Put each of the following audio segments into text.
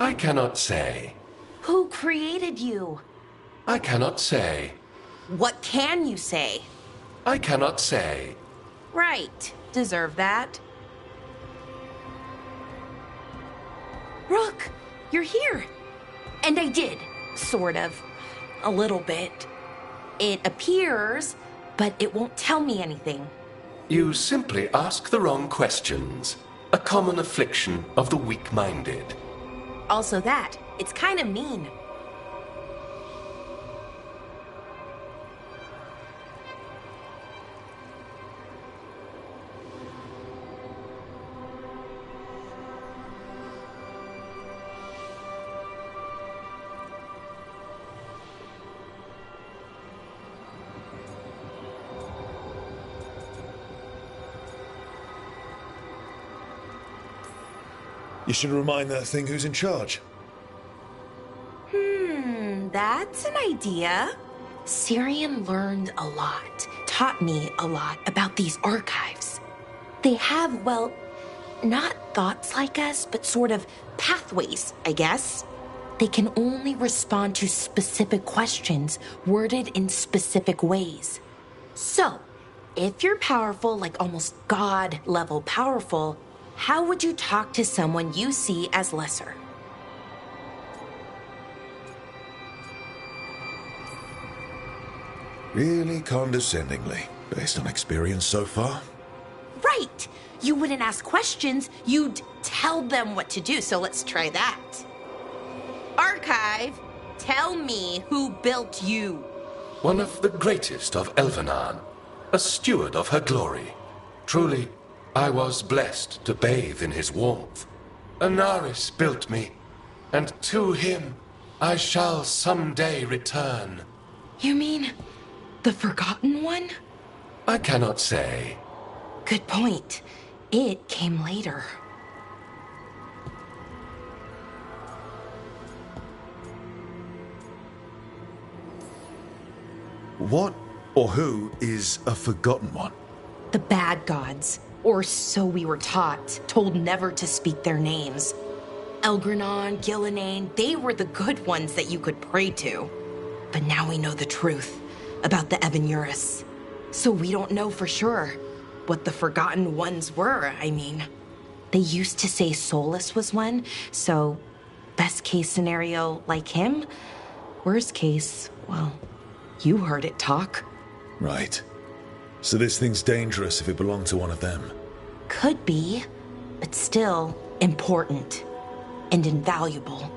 I cannot say. Who created you? I cannot say. What can you say? I cannot say. Right. Deserve that. Rook, you're here. And I did, sort of. A little bit. It appears, but it won't tell me anything. You simply ask the wrong questions. A common affliction of the weak-minded. Also that, it's kind of mean. You should remind that thing who's in charge. That's an idea. Syrian learned a lot, taught me a lot about these archives. They have, well, not thoughts like us, but sort of pathways, I guess. They can only respond to specific questions worded in specific ways. So, if you're powerful, like almost God-level powerful, how would you talk to someone you see as lesser? Really condescendingly, based on experience so far. Right! You wouldn't ask questions, you'd tell them what to do, so let's try that. Archive, tell me who built you. One of the greatest of Elvenan, a steward of her glory. Truly, I was blessed to bathe in his warmth. Anaris built me, and to him I shall someday return. You mean the Forgotten One? I cannot say. Good point. It came later. What or who is a Forgotten One? The bad gods, or so we were taught, told never to speak their names. Elgranon, Gillenane, they were the good ones that you could pray to. But now we know the truth about the Evanurus. So we don't know for sure what the Forgotten Ones were, I mean. They used to say Solus was one, so best case scenario like him. Worst case, well, you heard it talk. Right. So this thing's dangerous if it belonged to one of them. Could be, but still important and invaluable.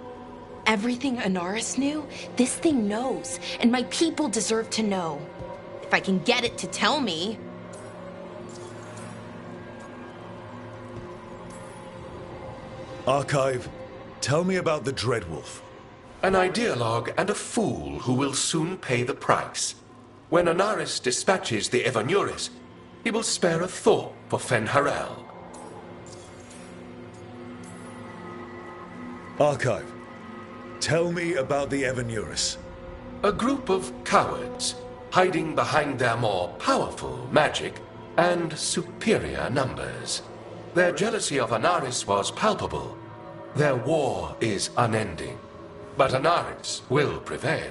Everything Anaris knew, this thing knows, and my people deserve to know. If I can get it to tell me. Archive, tell me about the Dreadwolf. An ideologue and a fool who will soon pay the price. When Anaris dispatches the Evanurus, he will spare a thought for Fen'Harel. Archive, tell me about the Evanurus. A group of cowards, hiding behind their more powerful magic and superior numbers. Their jealousy of Anaris was palpable. Their war is unending. But Anaris will prevail.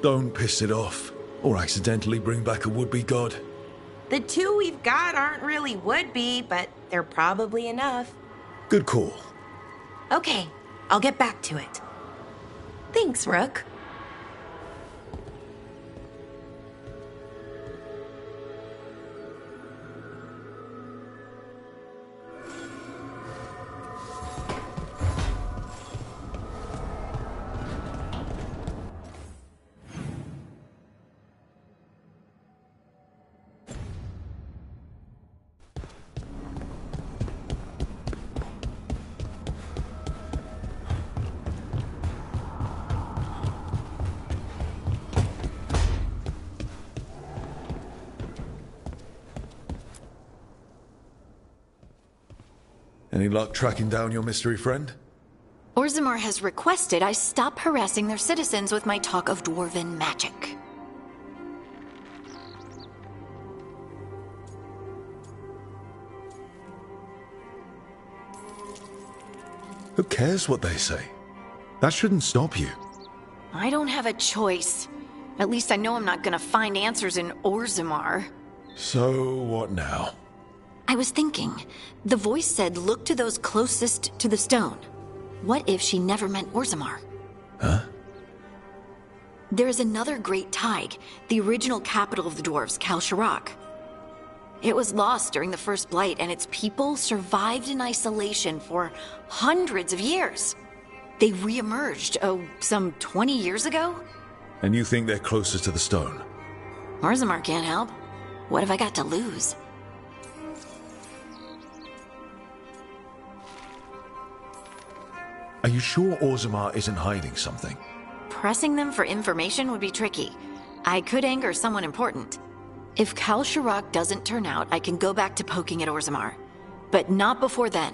Don't piss it off, or accidentally bring back a would-be god. The two we've got aren't really would-be, but they're probably enough. Good call. Okay, I'll get back to it. Thanks, Rook. Any luck tracking down your mystery friend? Orzammar has requested I stop harassing their citizens with my talk of dwarven magic. Who cares what they say? That shouldn't stop you. I don't have a choice. At least I know I'm not gonna find answers in Orzammar. So, what now? I was thinking, the voice said look to those closest to the stone. What if she never meant Orzammar? Huh? There is another great Tig, the original capital of the dwarves, Kalsharak. It was lost during the First Blight, and its people survived in isolation for hundreds of years. They re-emerged, some 20 years ago? And you think they're closer to the stone? Orzammar can't help. What have I got to lose? Are you sure Orzammar isn't hiding something? Pressing them for information would be tricky. I could anger someone important. If Kalsharak doesn't turn out, I can go back to poking at Orzammar. But not before then.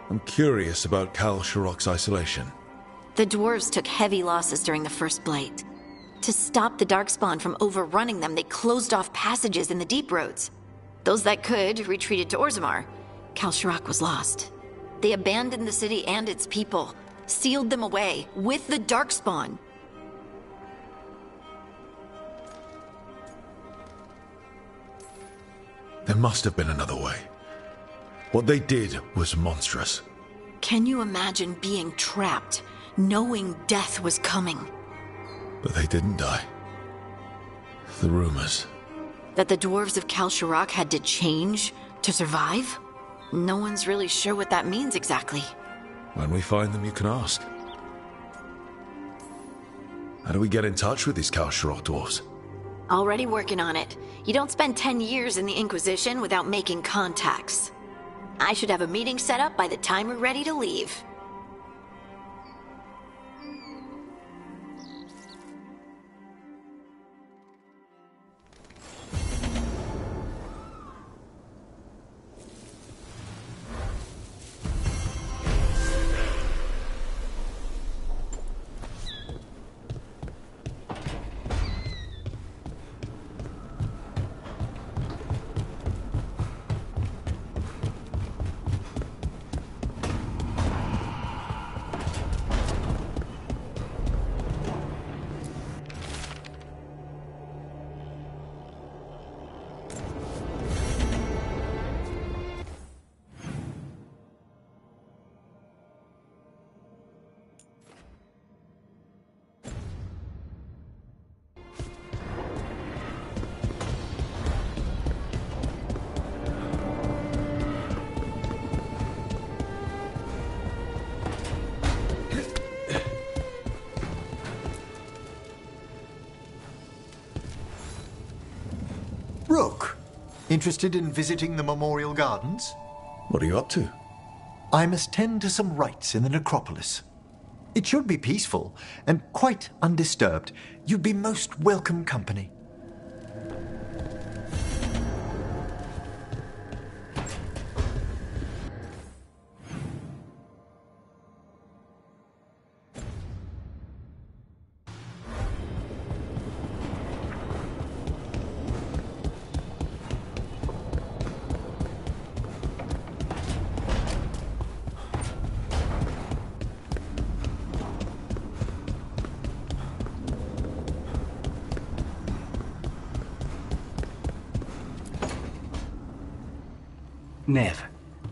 I'm curious about Kalsharak's isolation. The dwarves took heavy losses during the First Blight. To stop the Darkspawn from overrunning them, they closed off passages in the deep roads. Those that could retreated to Orzammar. Kalsharak was lost. They abandoned the city and its people, sealed them away with the Darkspawn. There must have been another way. What they did was monstrous. Can you imagine being trapped, knowing death was coming? But they didn't die. The rumors. That the dwarves of Kalsharak had to change to survive? No one's really sure what that means exactly. When we find them, you can ask. How do we get in touch with these Kalsharak dwarves? Already working on it. You don't spend 10 years in the Inquisition without making contacts. I should have a meeting set up by the time we're ready to leave. Rook, interested in visiting the Memorial Gardens? What are you up to? I must tend to some rites in the necropolis. It should be peaceful and quite undisturbed. You'd be most welcome company. Nev,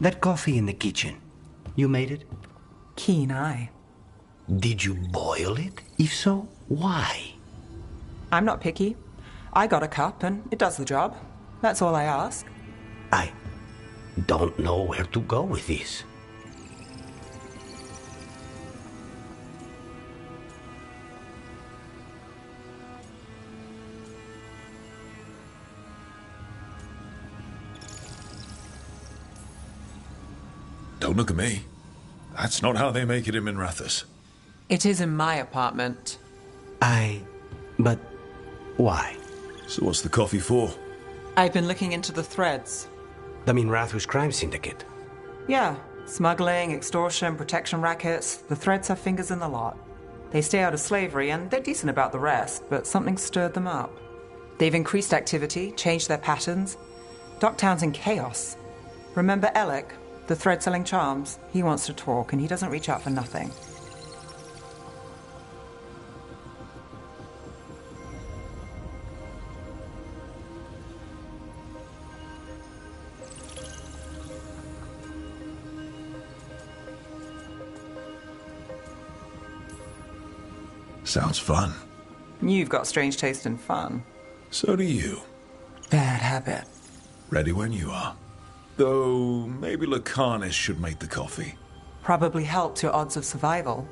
that coffee in the kitchen, you made it? Keen eye. Did you boil it? If so, why? I'm not picky. I got a cup and it does the job. That's all I ask. I don't know where to go with this. Don't look at me. That's not how they make it in Minrathous. It is in my apartment. But why? So what's the coffee for? I've been looking into the threads. The Minrathous crime syndicate. Yeah, smuggling, extortion, protection rackets. The threads have fingers in the lot. They stay out of slavery and they're decent about the rest, but something stirred them up. They've increased activity, changed their patterns. Docktown's in chaos. Remember Alec? The thread selling charms. He wants to talk, and he doesn't reach out for nothing. Sounds fun. You've got strange taste in fun. So do you. Bad habit. Ready when you are. Though, maybe Lucanus should make the coffee. Probably helps your odds of survival.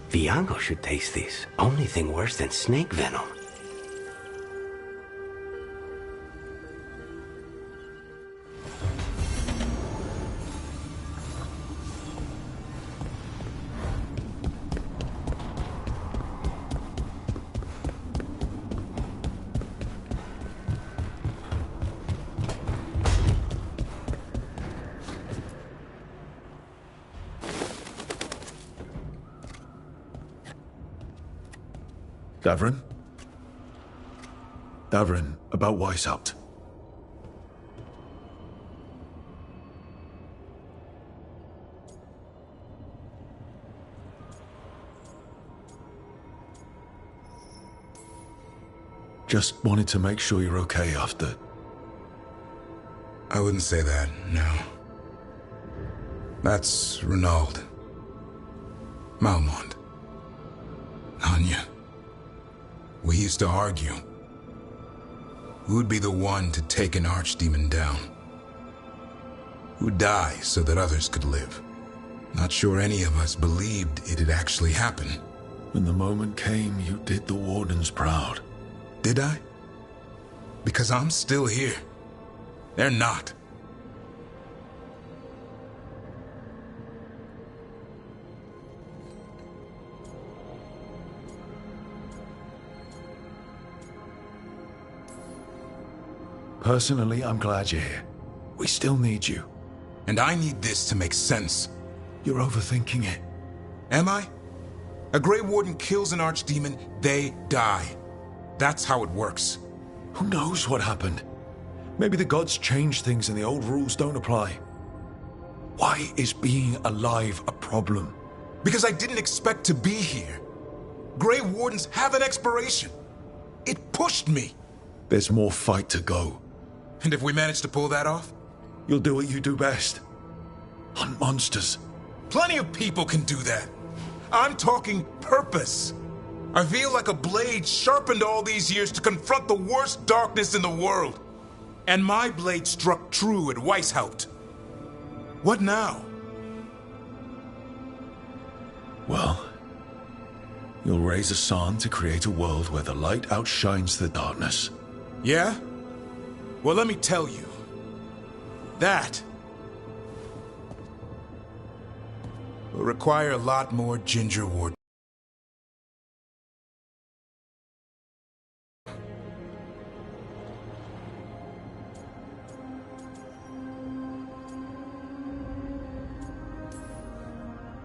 Viango should taste this. Only thing worse than snake venom. Davrin? Davrin, about Weishaupt. Just wanted to make sure you're okay after... I wouldn't say that, no. That's Renaud. Malmont. Anya. We used to argue. Who'd be the one to take an archdemon down? Who'd die so that others could live? Not sure any of us believed it'd actually happen. When the moment came, you did the Wardens proud. Did I? Because I'm still here. They're not. Personally, I'm glad you're here. We still need you. And I need this to make sense. You're overthinking it. Am I? A Grey Warden kills an archdemon, they die. That's how it works. Who knows what happened? Maybe the gods changed things and the old rules don't apply. Why is being alive a problem? Because I didn't expect to be here. Grey Wardens have an expiration. It pushed me. There's more fight to go. And if we manage to pull that off? You'll do what you do best. Hunt monsters. Plenty of people can do that. I'm talking purpose. I feel like a blade sharpened all these years to confront the worst darkness in the world. And my blade struck true at Weishaupt. What now? Well, you'll raise a San to create a world where the light outshines the darkness. Yeah? Well, let me tell you. That will require a lot more Ginger Ward.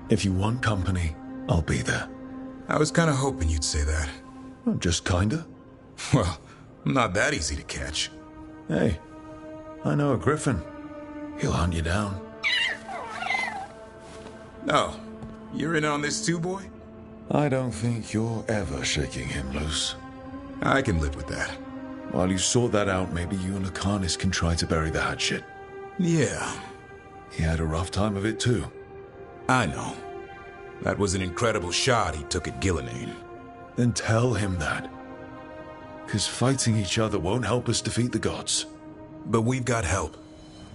If you want company, I'll be there. I was kind of hoping you'd say that. I'm just kinda. Well, I'm not that easy to catch. Hey, I know a griffin. He'll hunt you down. Oh, you're in on this too, boy? I don't think you're ever shaking him loose. I can live with that. While you sort that out, maybe you and Lucanus can try to bury the hatchet. Yeah. He had a rough time of it too. I know. That was an incredible shot he took at Gillenane. Then tell him that. 'Cause fighting each other won't help us defeat the gods. But we've got help.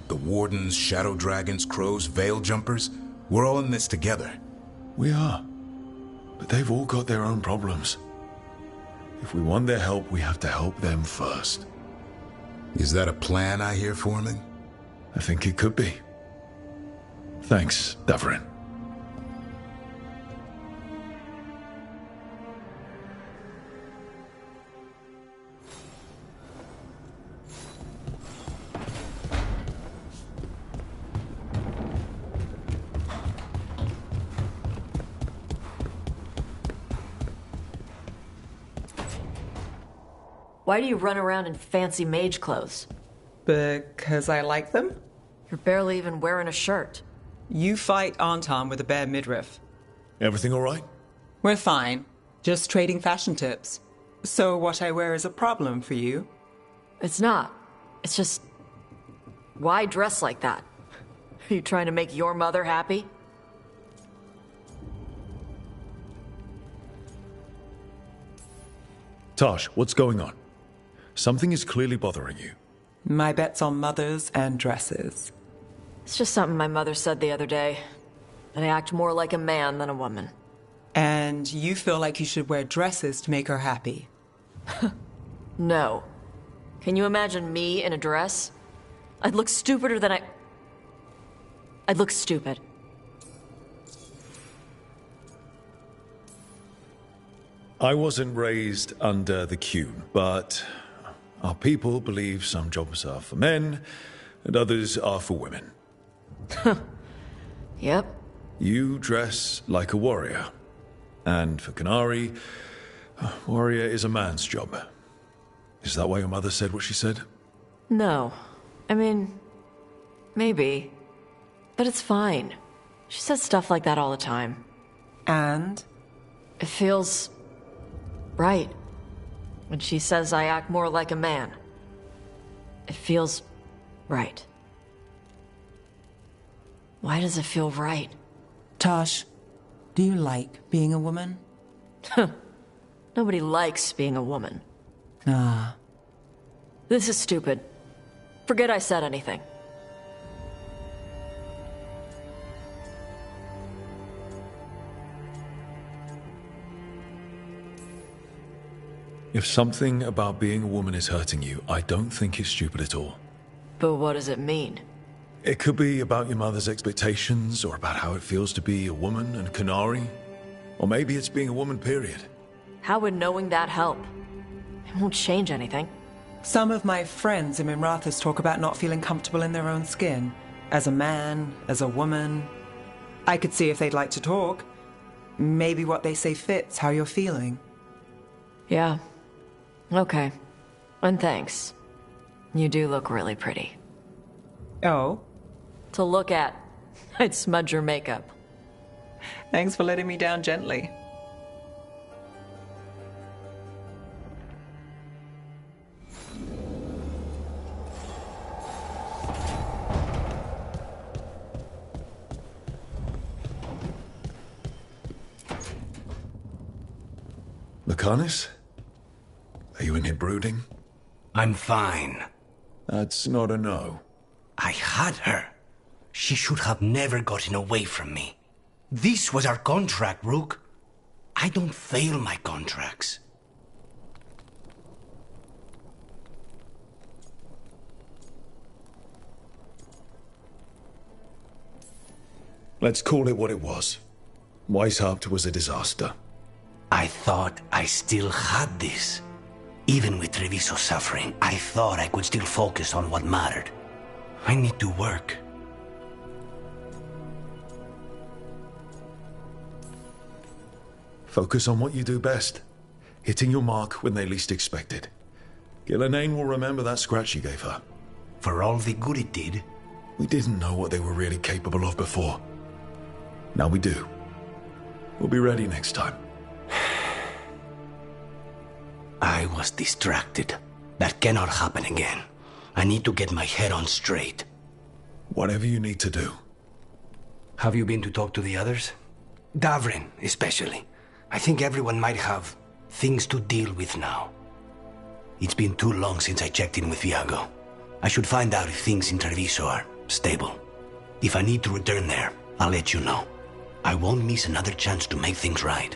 The Wardens, Shadow Dragons, Crows, Veil Jumpers, we're all in this together. We are. But they've all got their own problems. If we want their help, we have to help them first. Is that a plan I hear forming? I think it could be. Thanks, Davrin. Why do you run around in fancy mage clothes? Because I like them? You're barely even wearing a shirt. You fight Anton with a bare midriff. Everything all right? We're fine. Just trading fashion tips. So what I wear is a problem for you? It's not. It's just... Why dress like that? Are you trying to make your mother happy? Tosh, what's going on? Something is clearly bothering you. My bet's on mothers and dresses. It's just something my mother said the other day. That I act more like a man than a woman. And you feel like you should wear dresses to make her happy? No. Can you imagine me in a dress? I'd look stupider than I'd look stupid. I wasn't raised under the Qune, but our people believe some jobs are for men and others are for women. Yep. You dress like a warrior. And for Canary, a warrior is a man's job. Is that why your mother said what she said? No. I mean, maybe. But it's fine. She says stuff like that all the time. And? It feels... right. When she says I act more like a man. It feels... right. Why does it feel right? Tosh, do you like being a woman? Nobody likes being a woman. Ah. This is stupid. Forget I said anything. If something about being a woman is hurting you, I don't think it's stupid at all. But what does it mean? It could be about your mother's expectations, or about how it feels to be a woman and Canary. Or maybe it's being a woman, period. How would knowing that help? It won't change anything. Some of my friends in Minrathous talk about not feeling comfortable in their own skin. As a man, as a woman. I could see if they'd like to talk. Maybe what they say fits how you're feeling. Yeah. Okay. And thanks. You do look really pretty. Oh? To look at. I'd smudge your makeup. Thanks for letting me down gently. Lucanus? Are you in here brooding? I'm fine. That's not a no. I had her. She should have never gotten away from me. This was our contract, Rook. I don't fail my contracts. Let's call it what it was. Weishaupt was a disaster. I thought I still had this. Even with Treviso suffering, I thought I could still focus on what mattered. I need to work. Focus on what you do best. Hitting your mark when they least expect it. Gillenane will remember that scratch you gave her. For all the good it did. We didn't know what they were really capable of before. Now we do. We'll be ready next time. I was distracted. That cannot happen again. I need to get my head on straight. Whatever you need to do. Have you been to talk to the others? Davrin, especially. I think everyone might have things to deal with now. It's been too long since I checked in with Viago. I should find out if things in Treviso are stable. If I need to return there, I'll let you know. I won't miss another chance to make things right.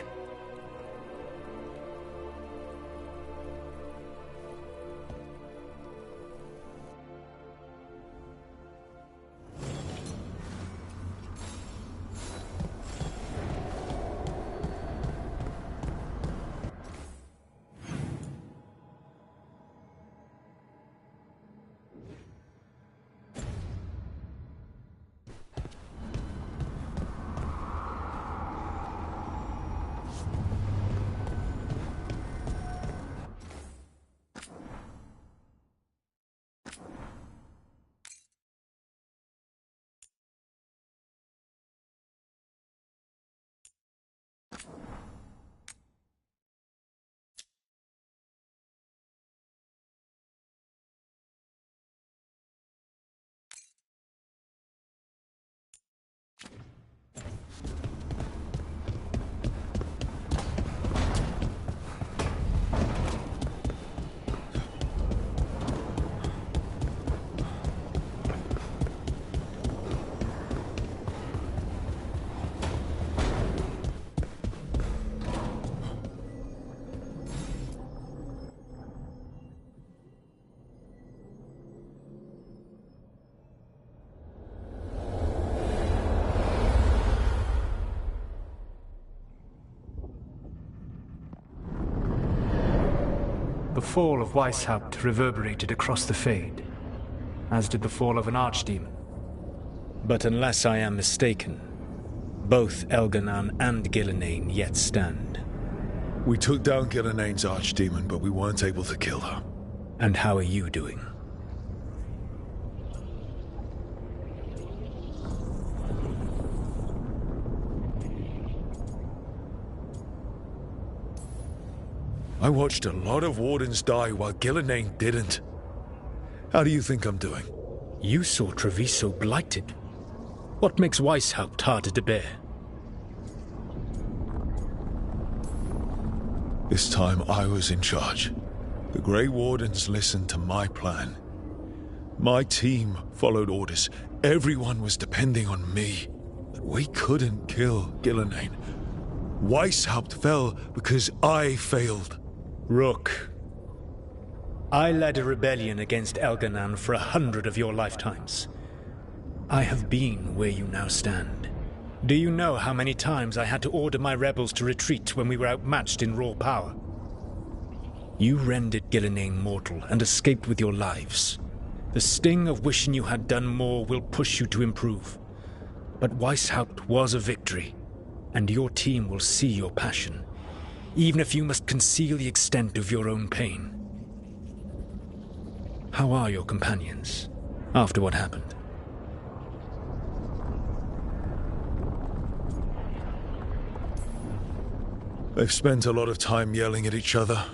The fall of Weishaupt reverberated across the Fade, as did the fall of an archdemon. But unless I am mistaken, both Elganan and Gillenane yet stand. We took down Gillenane's archdemon, but we weren't able to kill her. And how are you doing? I watched a lot of Wardens die while Gillenane didn't. How do you think I'm doing? You saw Treviso blighted. What makes Weishaupt harder to bear? This time I was in charge. The Grey Wardens listened to my plan. My team followed orders. Everyone was depending on me. But we couldn't kill Gillenane. Weishaupt fell because I failed. Rook, I led a rebellion against Elganan for 100 of your lifetimes. I have been where you now stand. Do you know how many times I had to order my rebels to retreat when we were outmatched in raw power? You rendered Gillenane mortal and escaped with your lives. The sting of wishing you had done more will push you to improve. But Weishaupt was a victory, and your team will see your passion, even if you must conceal the extent of your own pain. How are your companions after what happened? They've spent a lot of time yelling at each other.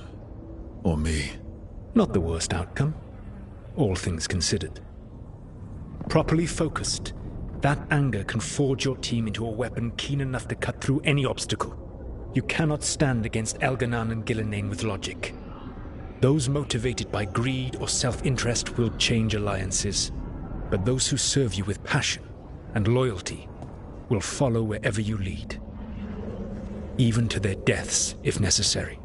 Or me. Not the worst outcome, all things considered. Properly focused, that anger can forge your team into a weapon keen enough to cut through any obstacle. You cannot stand against Elganan and Gillenane with logic. Those motivated by greed or self-interest will change alliances, but those who serve you with passion and loyalty will follow wherever you lead, even to their deaths if necessary.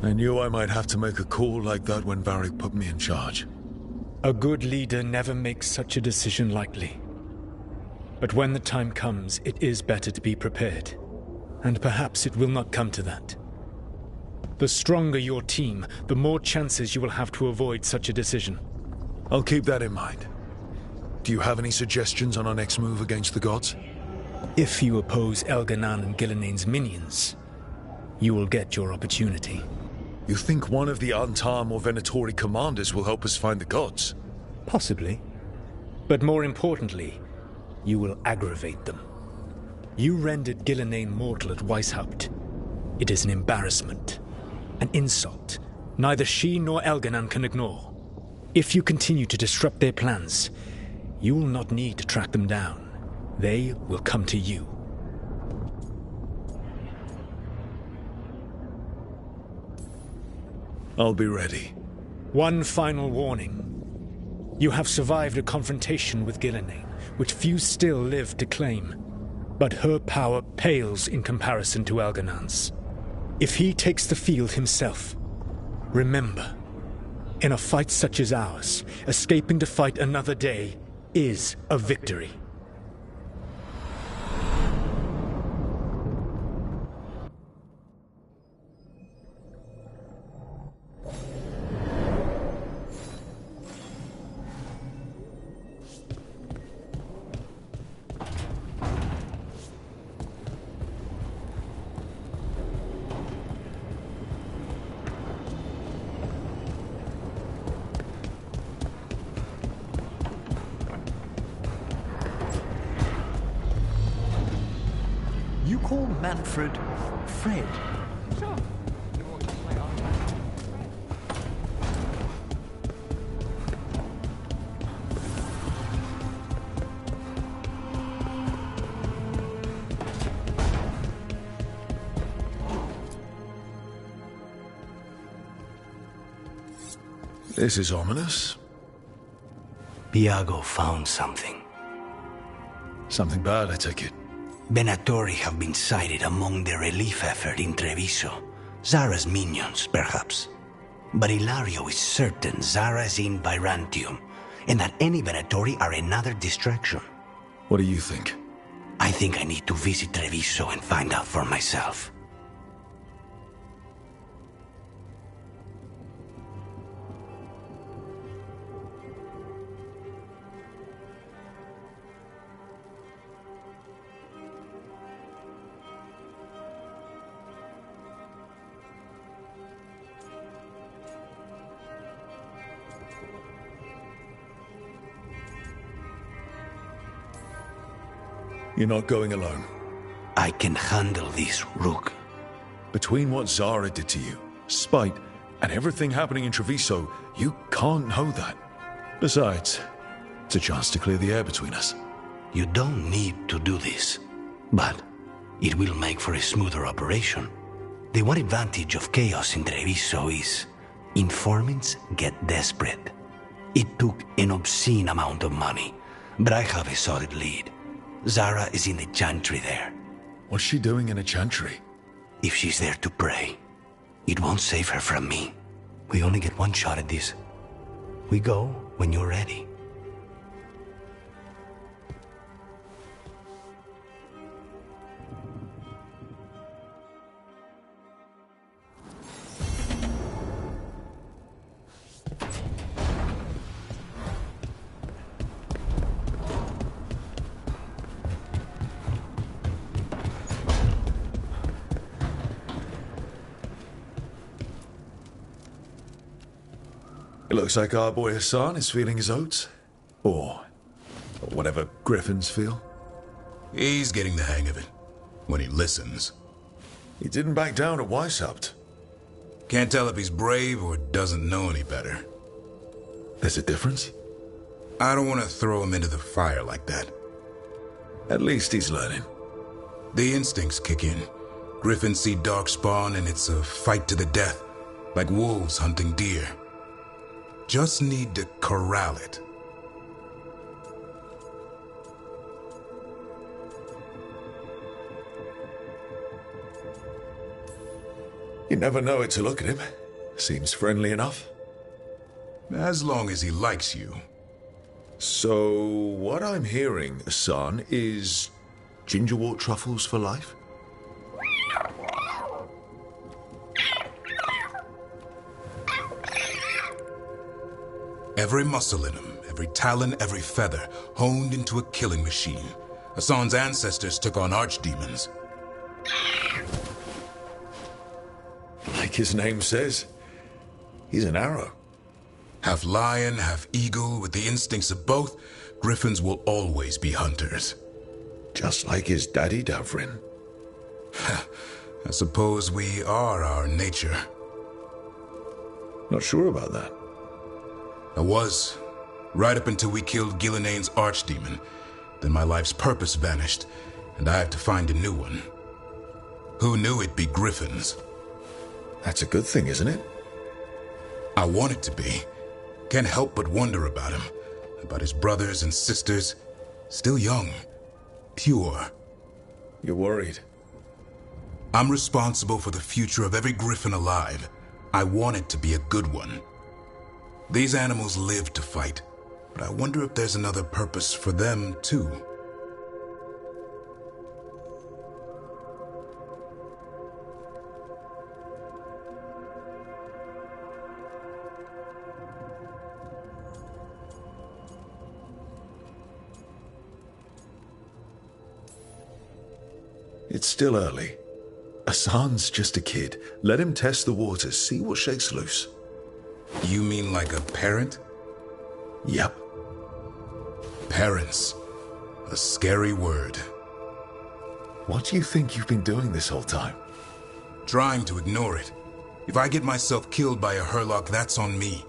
I knew I might have to make a call like that when Varric put me in charge. A good leader never makes such a decision lightly. But when the time comes, it is better to be prepared. And perhaps it will not come to that. The stronger your team, the more chances you will have to avoid such a decision. I'll keep that in mind. Do you have any suggestions on our next move against the gods? If you oppose Elganan and Gillenane's minions, you will get your opportunity. You think one of the Antam or Venatori commanders will help us find the gods? Possibly. But more importantly, you will aggravate them. You rendered Gillenane mortal at Weishaupt. It is an embarrassment, an insult neither she nor Elganan can ignore. If you continue to disrupt their plans, you will not need to track them down. They will come to you. I'll be ready. One final warning. You have survived a confrontation with Gillenane, which few still live to claim. But her power pales in comparison to Elganan's. If he takes the field himself, remember, in a fight such as ours, escaping to fight another day is a victory. You call Manfred Fred? This is ominous. Viago found something. Something bad, I take it. Venatori have been sighted among the relief effort in Treviso. Zara's minions, perhaps. But Ilario is certain Zara is in Byzantium, and that any Venatori are another distraction. What do you think? I think I need to visit Treviso and find out for myself. You're not going alone. I can handle this, Rook. Between what Zara did to you, spite, and everything happening in Treviso, you can't know that. Besides, it's a chance to clear the air between us. You don't need to do this, but it will make for a smoother operation. The one advantage of chaos in Treviso is informants get desperate. It took an obscene amount of money, but I have a solid lead. Zara is in the chantry there. What's she doing in a chantry? If she's there to pray, it won't save her from me. We only get one shot at this. We go when you're ready. It looks like our boy Hassan is feeling his oats. Or whatever griffins feel. He's getting the hang of it. When he listens. He didn't back down at Weishaupt. Can't tell if he's brave or doesn't know any better. There's a difference? I don't want to throw him into the fire like that. At least he's learning. The instincts kick in. Griffins see darkspawn and it's a fight to the death. Like wolves hunting deer. Just need to corral it. You never know it to look at him. Seems friendly enough. As long as he likes you. So, what I'm hearing, son, is gingerwort truffles for life? Every muscle in him, every talon, every feather, honed into a killing machine. Hassan's ancestors took on archdemons. Like his name says, he's an arrow. Half lion, half eagle, with the instincts of both, griffins will always be hunters. Just like his daddy, Davrin. I suppose we are our nature. Not sure about that. I was, right up until we killed Gilinane's archdemon. Then my life's purpose vanished, and I have to find a new one. Who knew it'd be griffins? That's a good thing, isn't it? I want it to be. Can't help but wonder about him. About his brothers and sisters. Still young. Pure. You're worried. I'm responsible for the future of every griffin alive. I want it to be a good one. These animals live to fight, but I wonder if there's another purpose for them, too. It's still early. Hassan's just a kid. Let him test the waters, see what shakes loose. You mean like a parent? Yep. Parents. A scary word. What do you think you've been doing this whole time? Trying to ignore it. If I get myself killed by a Herlock, that's on me.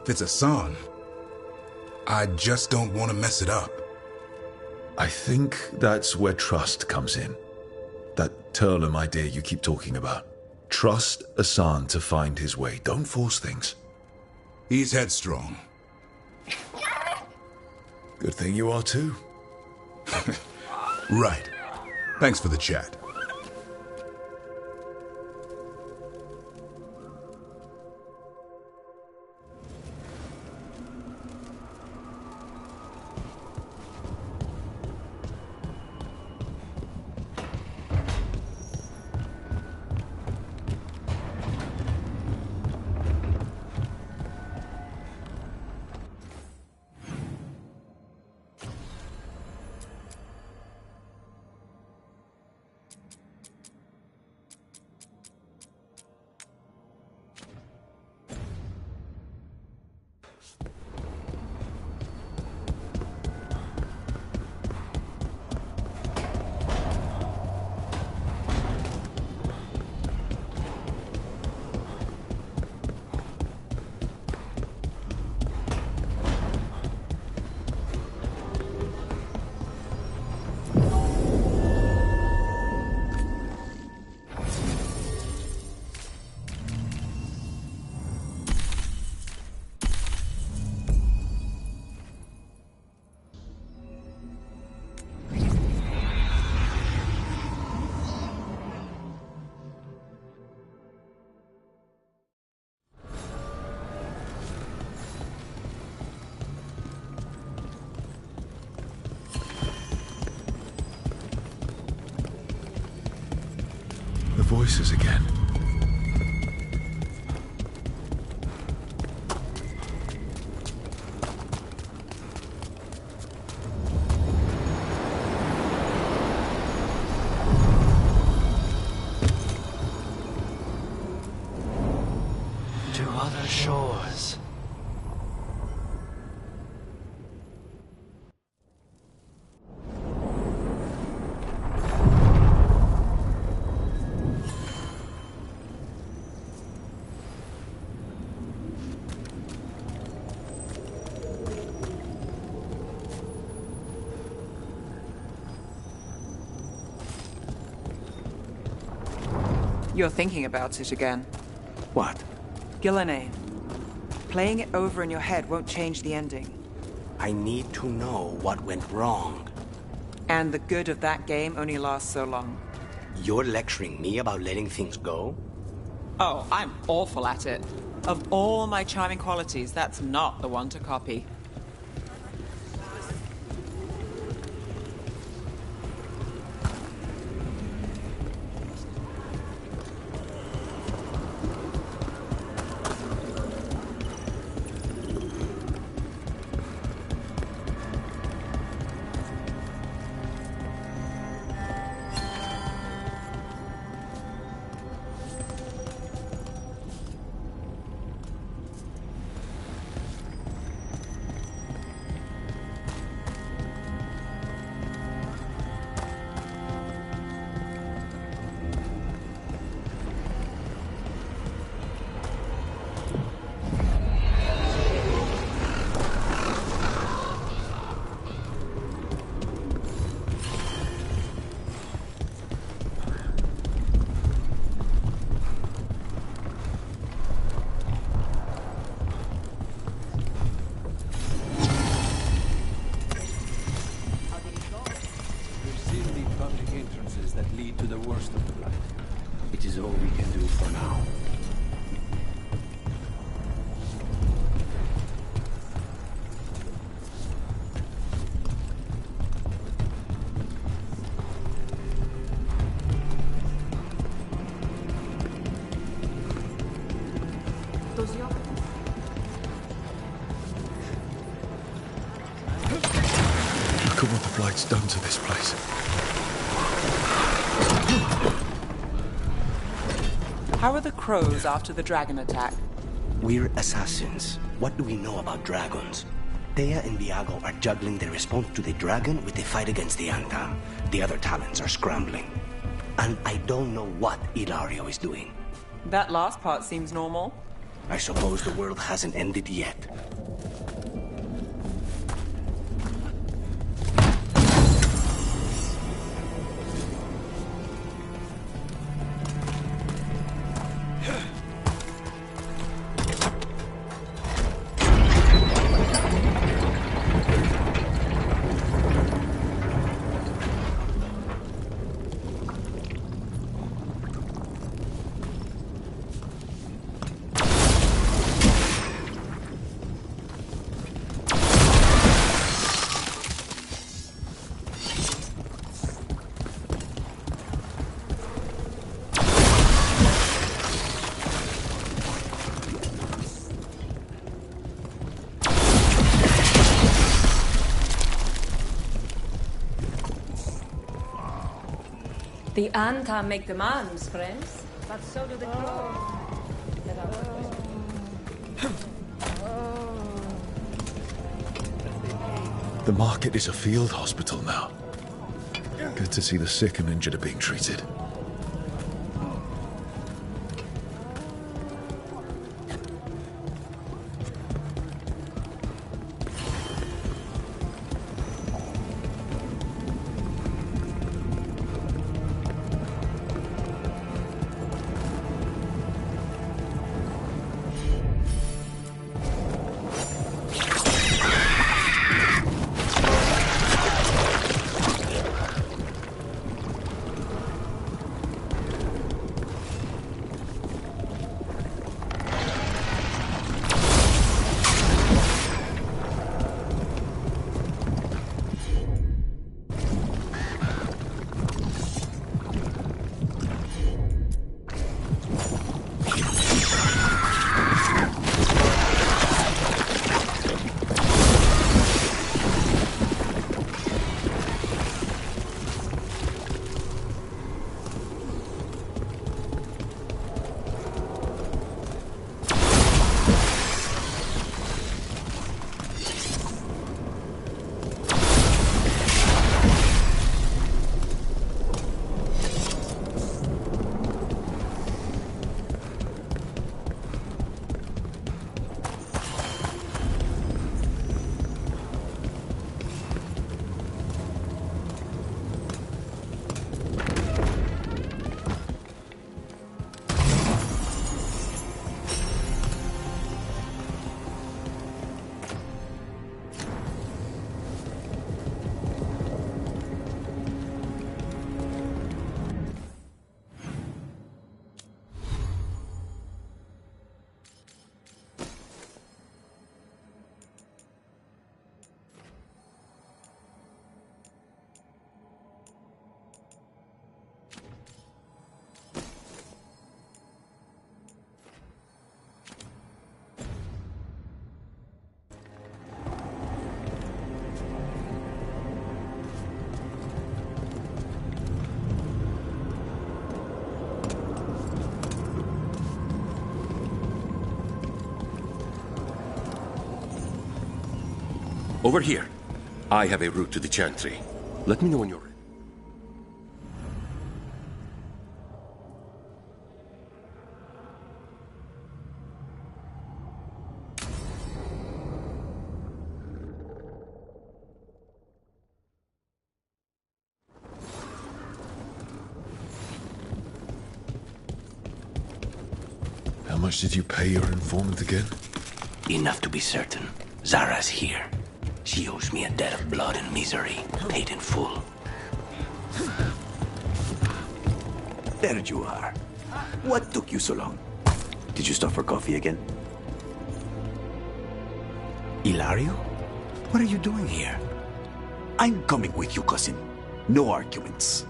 If it's Hassan, I just don't want to mess it up. I think that's where trust comes in. That Turlum idea you keep talking about. Trust Hassan to find his way. Don't force things. He's headstrong. Good thing you are too. Right. Thanks for the chat. The voices again. To other shores. You're thinking about it again. What? Gillenane. Playing it over in your head won't change the ending. I need to know what went wrong. And the good of that game only lasts so long. You're lecturing me about letting things go? Oh, I'm awful at it. Of all my charming qualities, that's not the one to copy. It is all we can do for now. Look at what the Blight's done to this place. How are the crows after the dragon attack? We're assassins. What do we know about dragons? Thea and Viago are juggling their response to the dragon with the fight against the Antam. The other talents are scrambling. And I don't know what Ilario is doing. That last part seems normal. I suppose the world hasn't ended yet. The Anta make demands, friends. But so do the crows. The market is a field hospital now. Good to see the sick and injured are being treated. Over here. I have a route to the Chantry. Let me know when you're ready. How much did you pay your informant again? Enough to be certain. Zara's here. She owes me a debt of blood and misery, paid in full. There you are. What took you so long? Did you stop for coffee again? Ilario? What are you doing here? I'm coming with you, cousin. No arguments.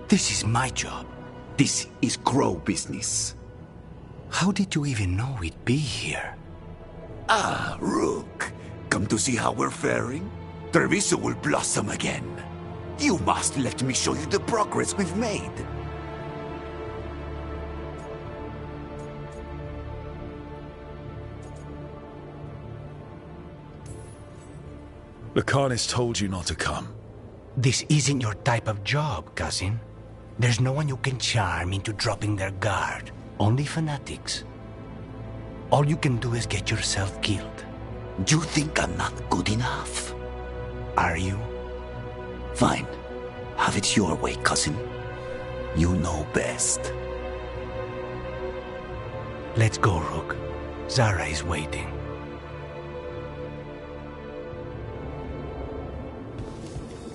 This is my job. This is Crow business. How did you even know we'd be here? Ah, Rook. Come to see how we're faring? Treviso will blossom again. You must let me show you the progress we've made. Lucanus told you not to come. This isn't your type of job, cousin. There's no one you can charm into dropping their guard. Only fanatics. All you can do is get yourself killed. You think I'm not good enough? Are you? Fine. Have it your way, cousin. You know best. Let's go, Rook. Zara is waiting.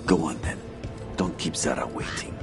Go on then. Don't keep Zara waiting.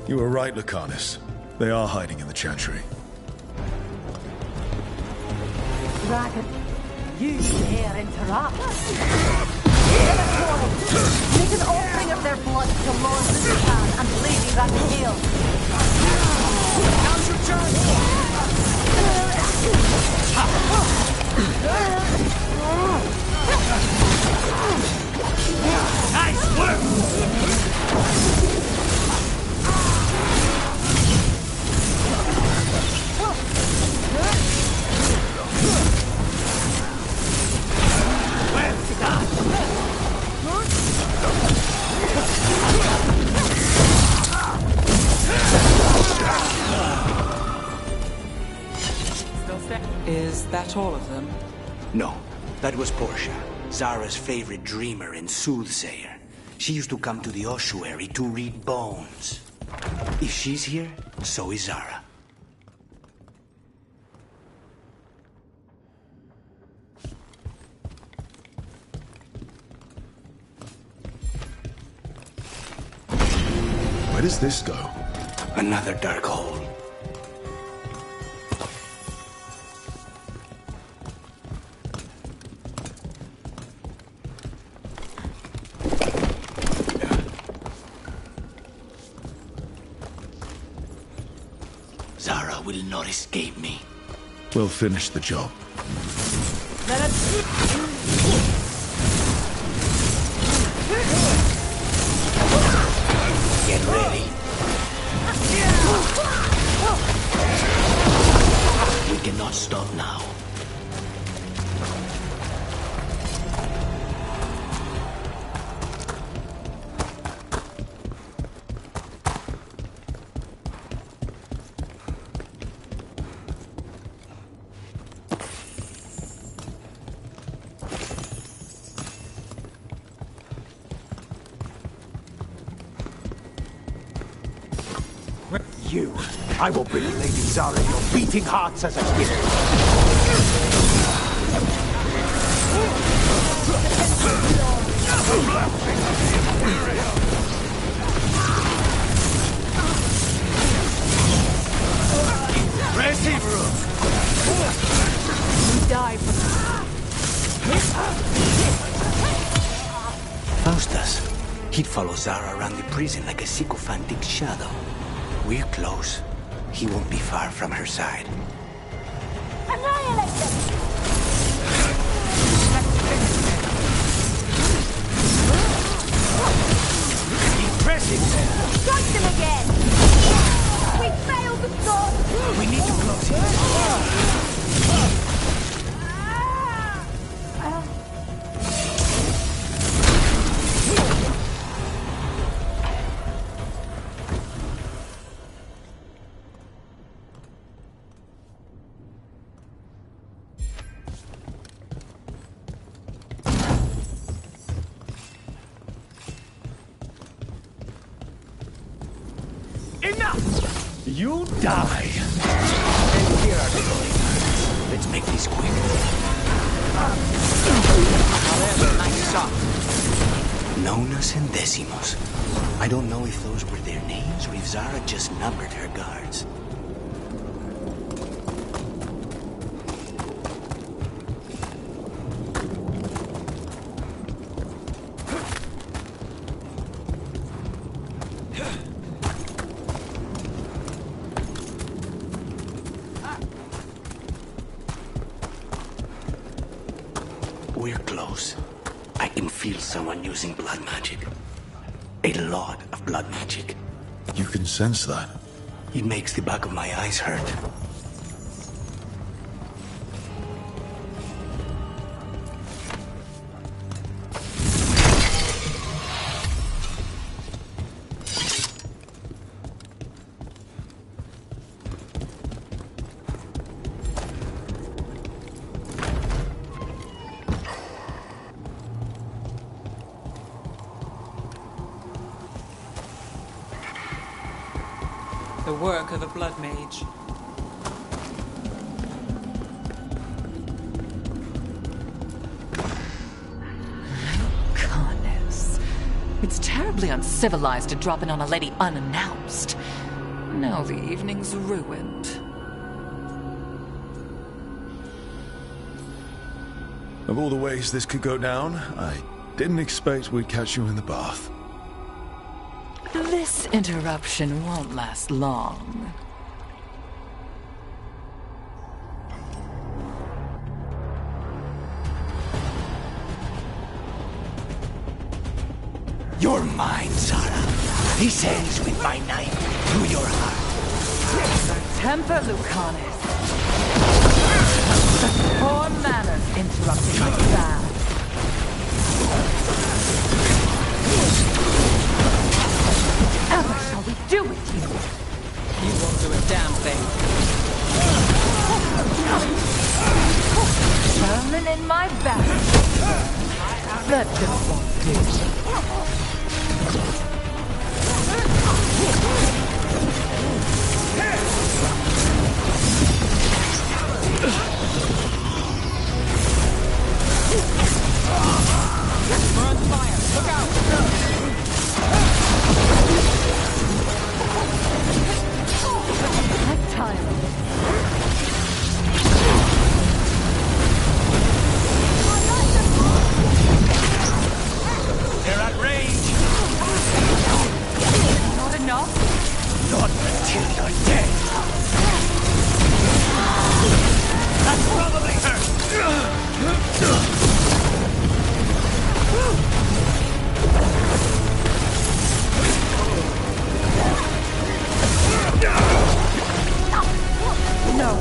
You were right, Lucanus. They are hiding in the Chantry. Dragon, you dare interrupt us? Make an offering of their blood to Lord Lucan and Lady Raquel. Now's your turn! Nice work! Is that all of them? No, that was Portia, Zara's favorite dreamer and soothsayer. She used to come to the ossuary to read bones. If she's here, so is Zara. Where does this go? Another dark hole. Zara will not escape me. We'll finish the job. Get ready. We cannot stop now. You, I will bring Lady Zara your beating hearts as a gift. Impressive, Rook. You die for Faustus. He'd follow Zara around the prison like a sycophantic shadow. We're close. He won't be far from her side. annihilate them! Impressive! Strike them again! We failed the god! We need to close it. You die! And here are the bodyguards. Let's make this quick. Nice shot. Nonas and Decimos. I don't know if those were their names or if Zara just numbered her guards. We're close. I can feel someone using blood magic. A lot of blood magic. You can sense that. It makes the back of my eyes hurt. The work of the Blood Mage. Lucanus. It's terribly uncivilized to drop in on a lady unannounced. Now the evening's ruined. Of all the ways this could go down, I didn't expect we'd catch you in the bath. This interruption won't last long. You're mine, Zara. This ends with my knife through your heart. Temper, Lucanus. Such poor manners interrupting my bath. Ever shall we do with you? You won't do a damn thing. Vermin in my back. That just won't do. We're on fire. Look out! I'm tired. They're at range. Not enough? Not until you're dead. That probably hurt. No,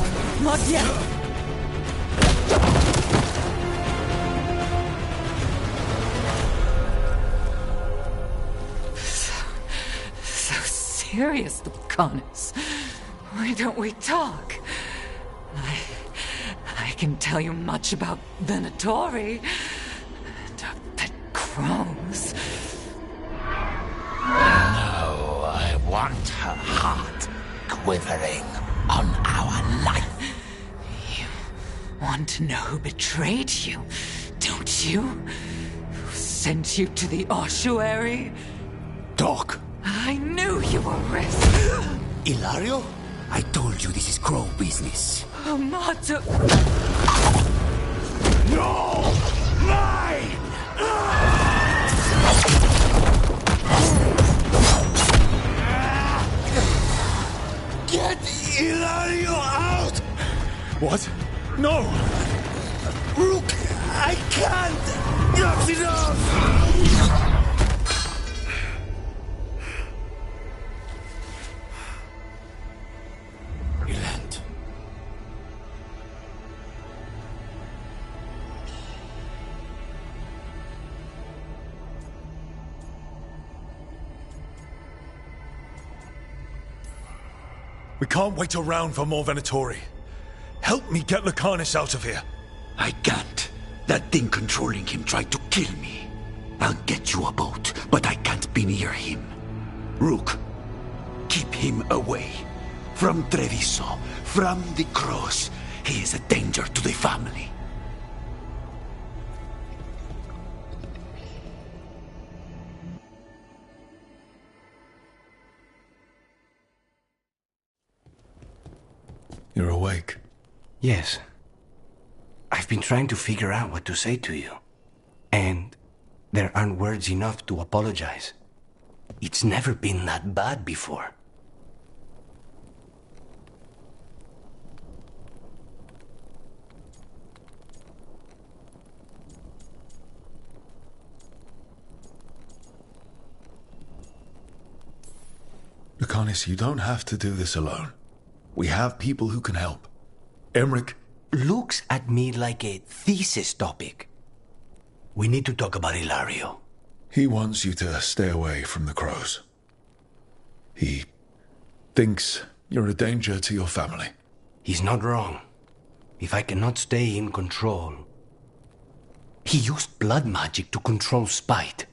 not yet. So serious, Lucanus. Why don't we talk? I can tell you much about Venatori and our pet crows. No, I want her heart quivering on our life. You want to know who betrayed you, don't you? Who sent you to the ossuary? Talk. I knew you were risk. Ilario? I told you this is crow business. Amato. No! Mine! Get Ilario out! What? No! Rook, I can't! That's enough! Relent. We can't wait around for more Venatori. Help me get Lucanus out of here. I can't. That thing controlling him tried to kill me. I'll get you a boat, but I can't be near him. Rook, keep him away. From Treviso, from the cross. He is a danger to the family. You're awake. Yes. I've been trying to figure out what to say to you. And there aren't words enough to apologize. It's never been that bad before. Lucanus, you don't have to do this alone. We have people who can help. Emmerich looks at me like a thesis topic. We need to talk about Ilario. He wants you to stay away from the crows. He thinks you're a danger to your family. He's not wrong. If I cannot stay in control... He used blood magic to control spite.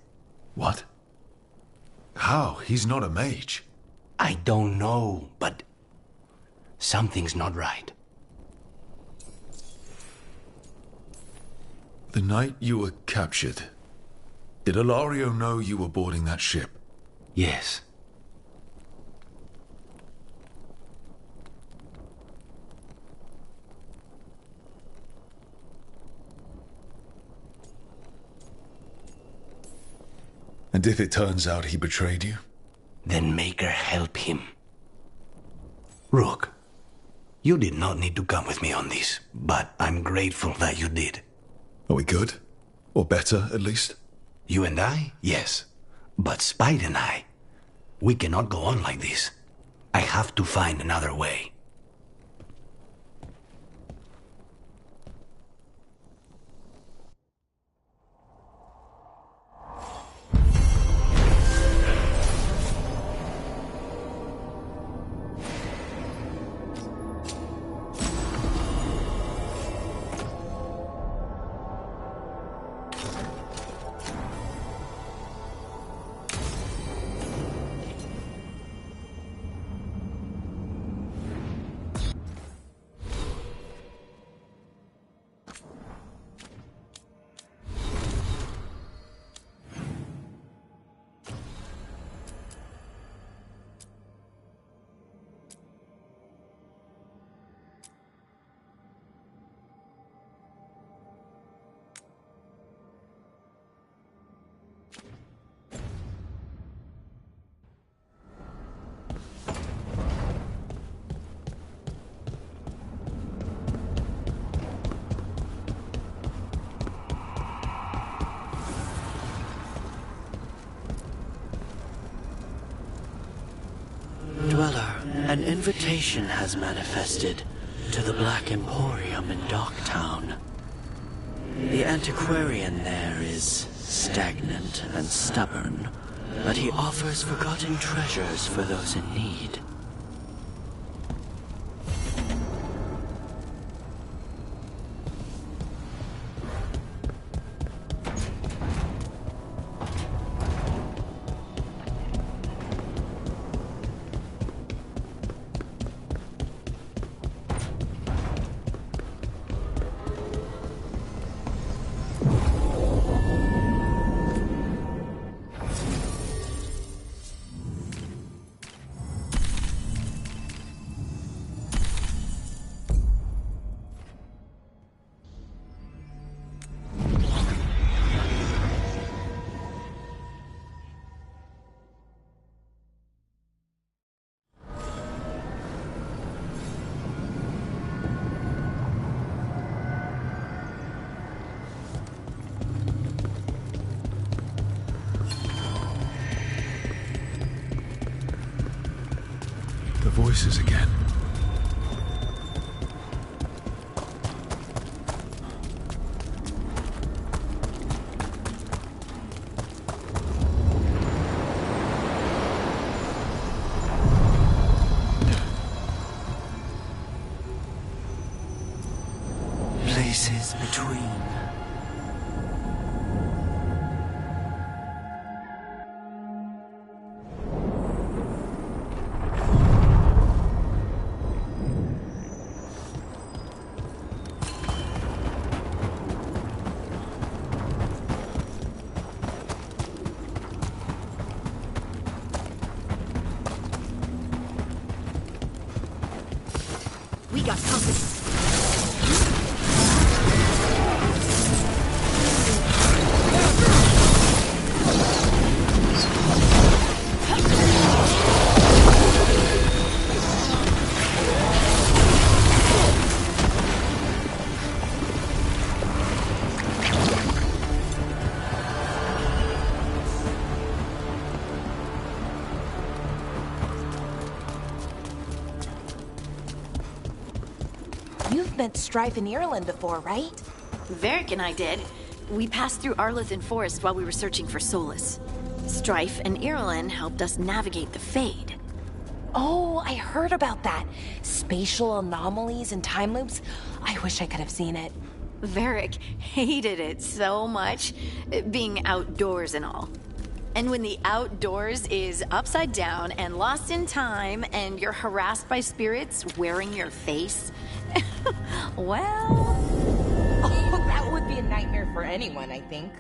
What? How? He's not a mage. I don't know, but something's not right. The night you were captured, Did Ilario know you were boarding that ship? Yes. And if it turns out he betrayed you? Then make her help him. Rook, you did not need to come with me on this, but I'm grateful that you did. Are we good? Or better, at least? You and I? Yes. But Spite and I, we cannot go on like this. I have to find another way. Dweller, an invitation has manifested to the Black Emporium in Docktown. The antiquarian there is stagnant and stubborn, but he offers forgotten treasures for those in need. Voices again. Places between. We got company. You've met Strife in Ireland before, right? Varric and I did. We passed through Arlothan Forest while we were searching for Solus. Strife and Ireland helped us navigate the Fade. Oh, I heard about that. Spatial anomalies and time loops. I wish I could have seen it. Varric hated it so much, being outdoors and all. And when the outdoors is upside down and lost in time and you're harassed by spirits wearing your face, well... Oh, that would be a nightmare for anyone, I think.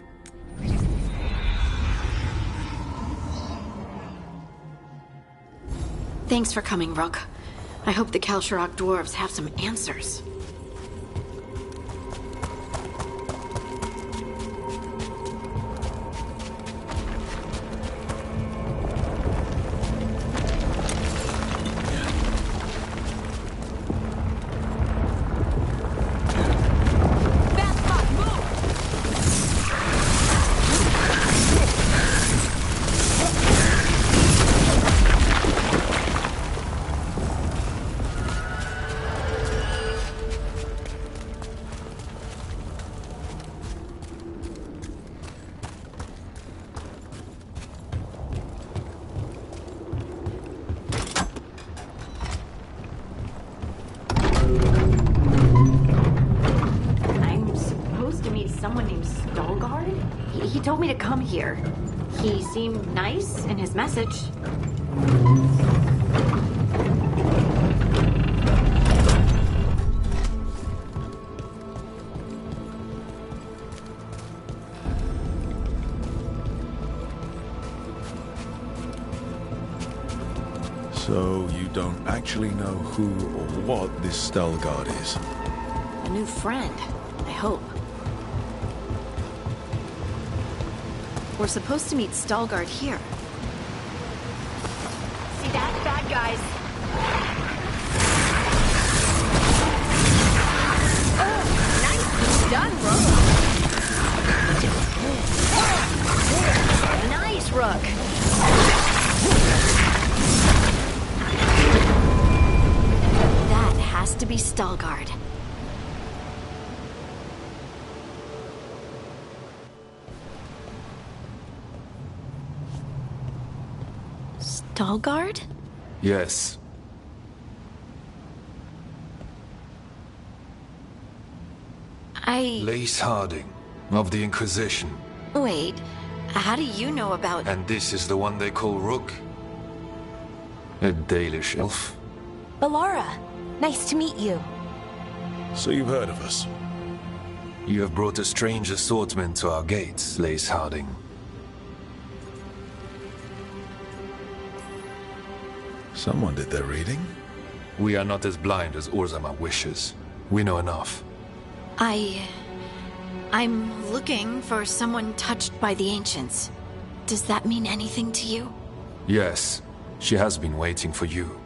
Thanks for coming, Rook. I hope the Kalsharok dwarves have some answers. Someone named Veilguard? He told me to come here. He seemed nice in his message. So you don't actually know who or what this Veilguard is? A new friend, I hope. We're supposed to meet Veilguard here. See that, bad guys? Oh, nice done, Rook. Nice, Rook. That has to be Veilguard. Veilguard? Yes. Lace Harding, of the Inquisition. Wait, how do you know about... And this is the one they call Rook? A Dalish elf? Balara, nice to meet you. So you've heard of us? You have brought a strange assortment to our gates, Lace Harding. Someone did their reading? We are not as blind as Orzammar wishes. We know enough. I'm looking for someone touched by the Ancients. Does that mean anything to you? Yes. She has been waiting for you.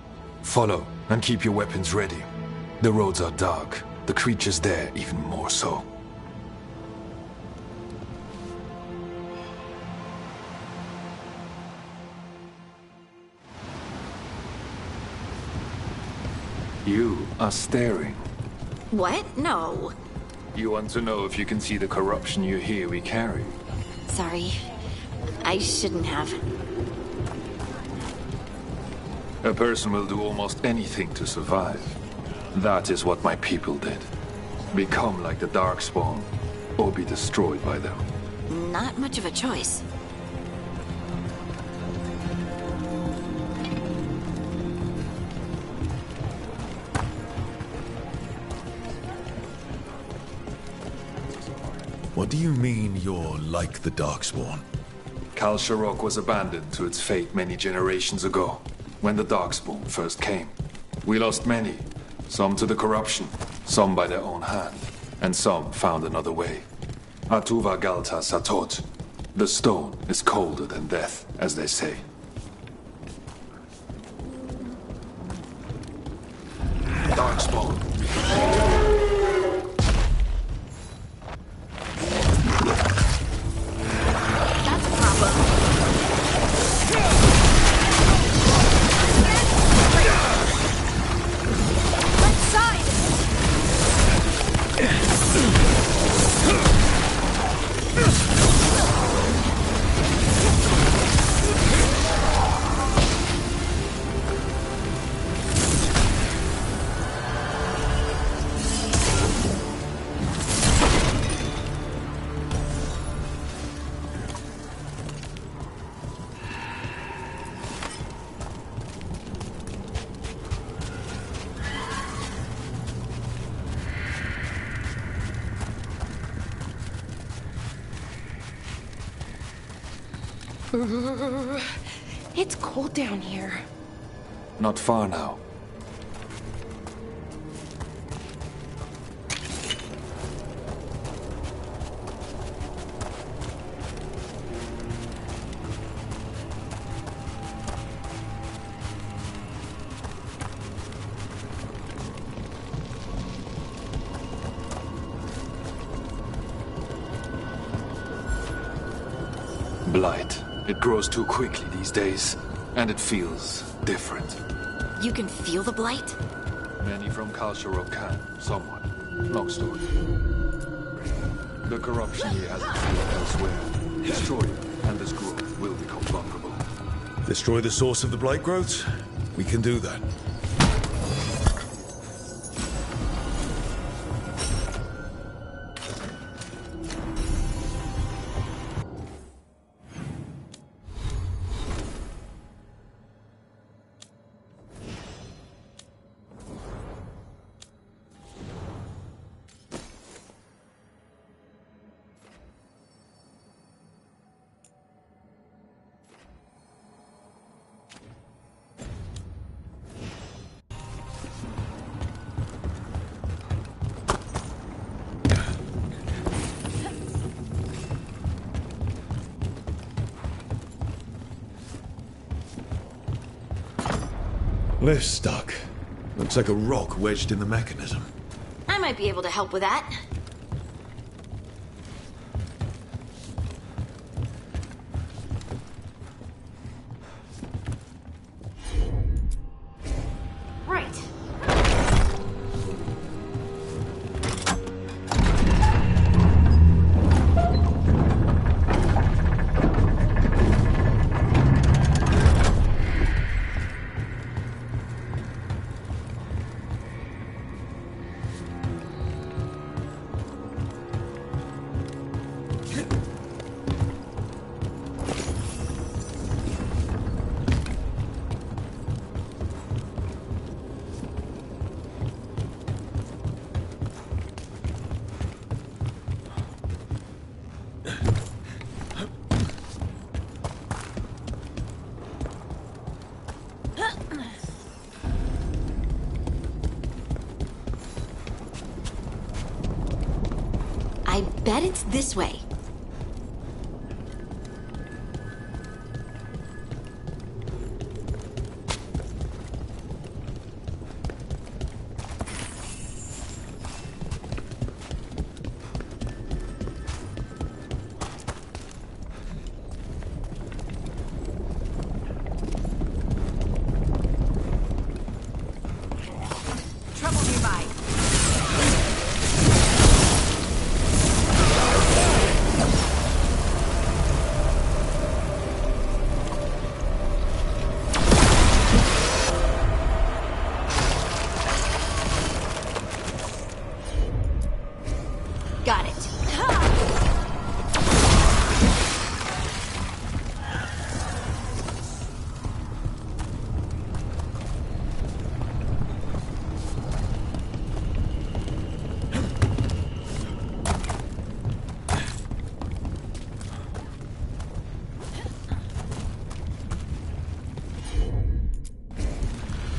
Follow, and keep your weapons ready. The roads are dark. The creatures there even more so. You are staring. What? No. You want to know if you can see the corruption you hear we carry? Sorry. I shouldn't have. A person will do almost anything to survive. That is what my people did. Become like the Darkspawn, or be destroyed by them. Not much of a choice. What do you mean you're like the Darkspawn? Kalsharok was abandoned to its fate many generations ago, when the Darkspawn first came. We lost many, some to the corruption, some by their own hand, and some found another way. Atuva Galta Satot. The stone is colder than death, as they say. Darkspawn. It's cold down here. Not far now. Blight. It grows too quickly these days, and it feels different. You can feel the blight? Many from Kalsharok can, somewhat. Long story. The corruption he hasn't felt elsewhere. Destroy it, and this growth will become vulnerable. Destroy the source of the blight growths? We can do that. Lift's stuck. Looks like a rock wedged in the mechanism. I might be able to help with that. Right. I bet it's this way. Trouble nearby. Got it.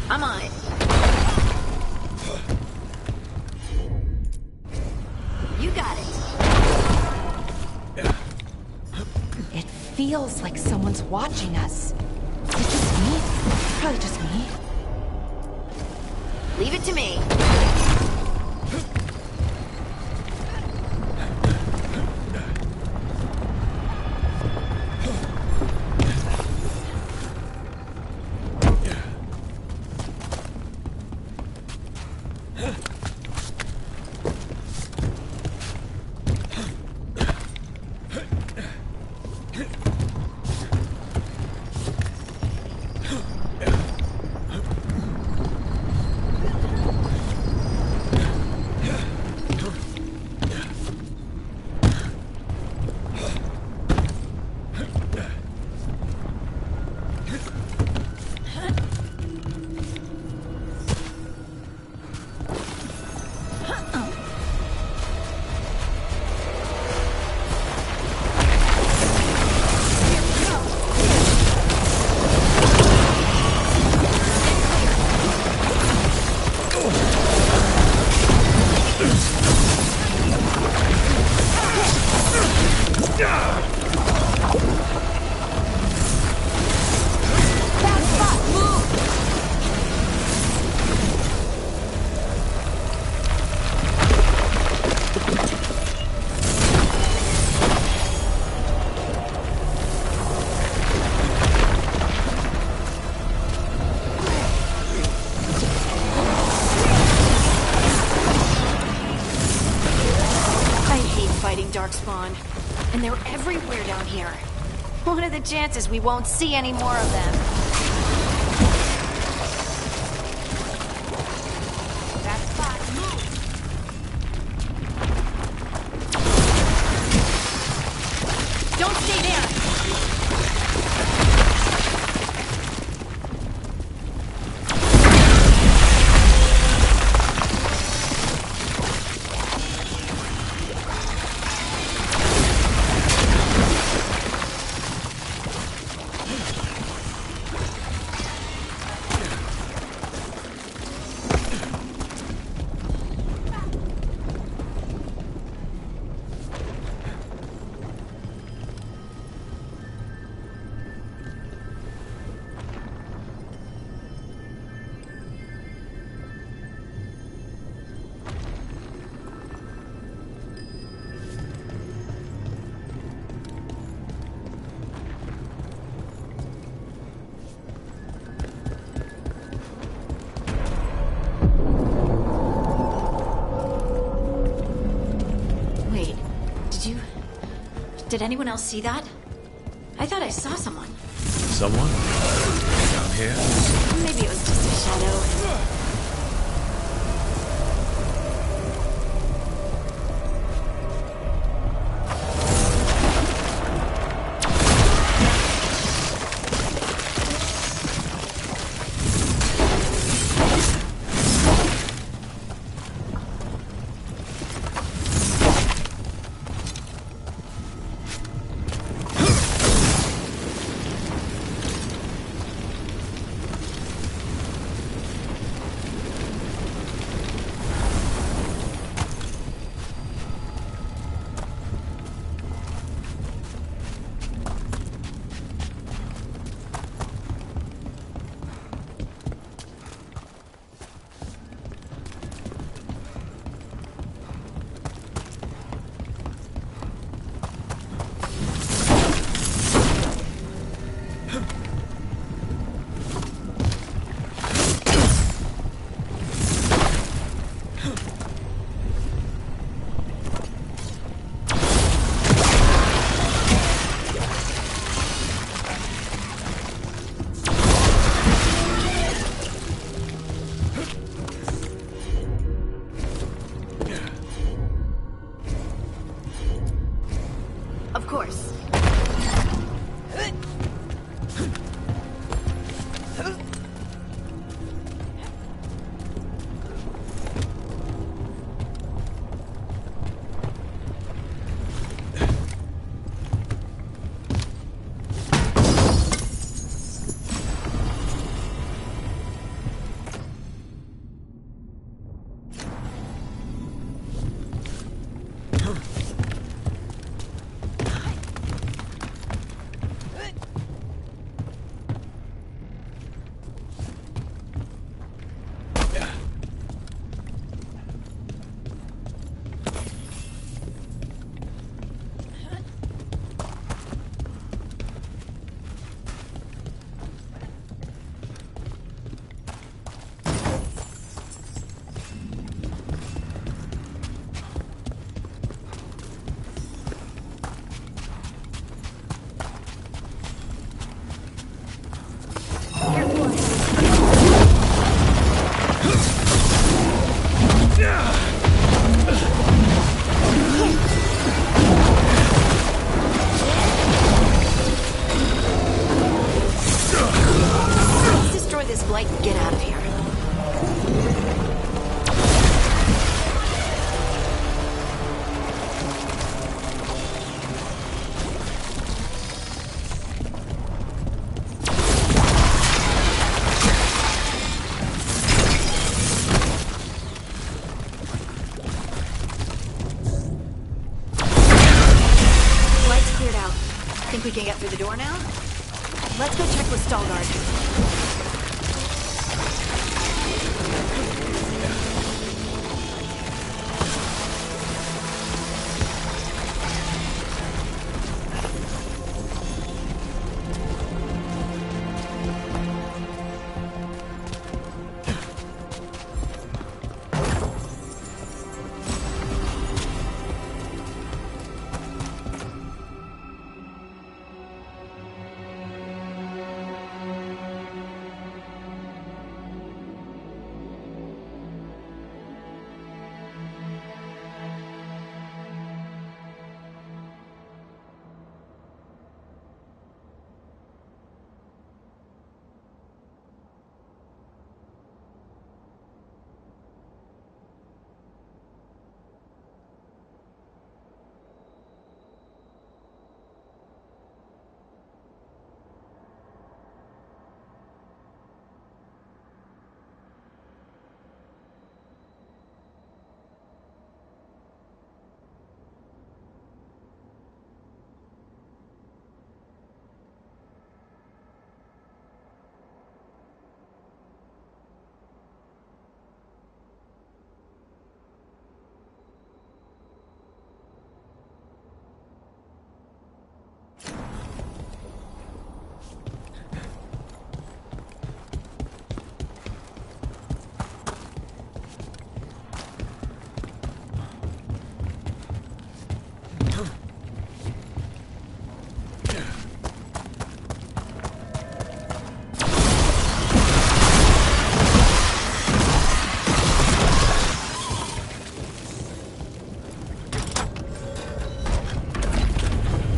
I'm on it. You got it. It feels like someone's watching us. Is it just me? Probably just me. Leave it to me. darkspawn, and they're everywhere down here. What are the chances we won't see any more of them? That's fine. Move! Don't stay there! Did anyone else see that? I thought I saw someone. Someone? Down here? Maybe it was just a shadow. Of course. Get out of here. Lights cleared out. Think we can get through the door now? Let's go check with Veilguard.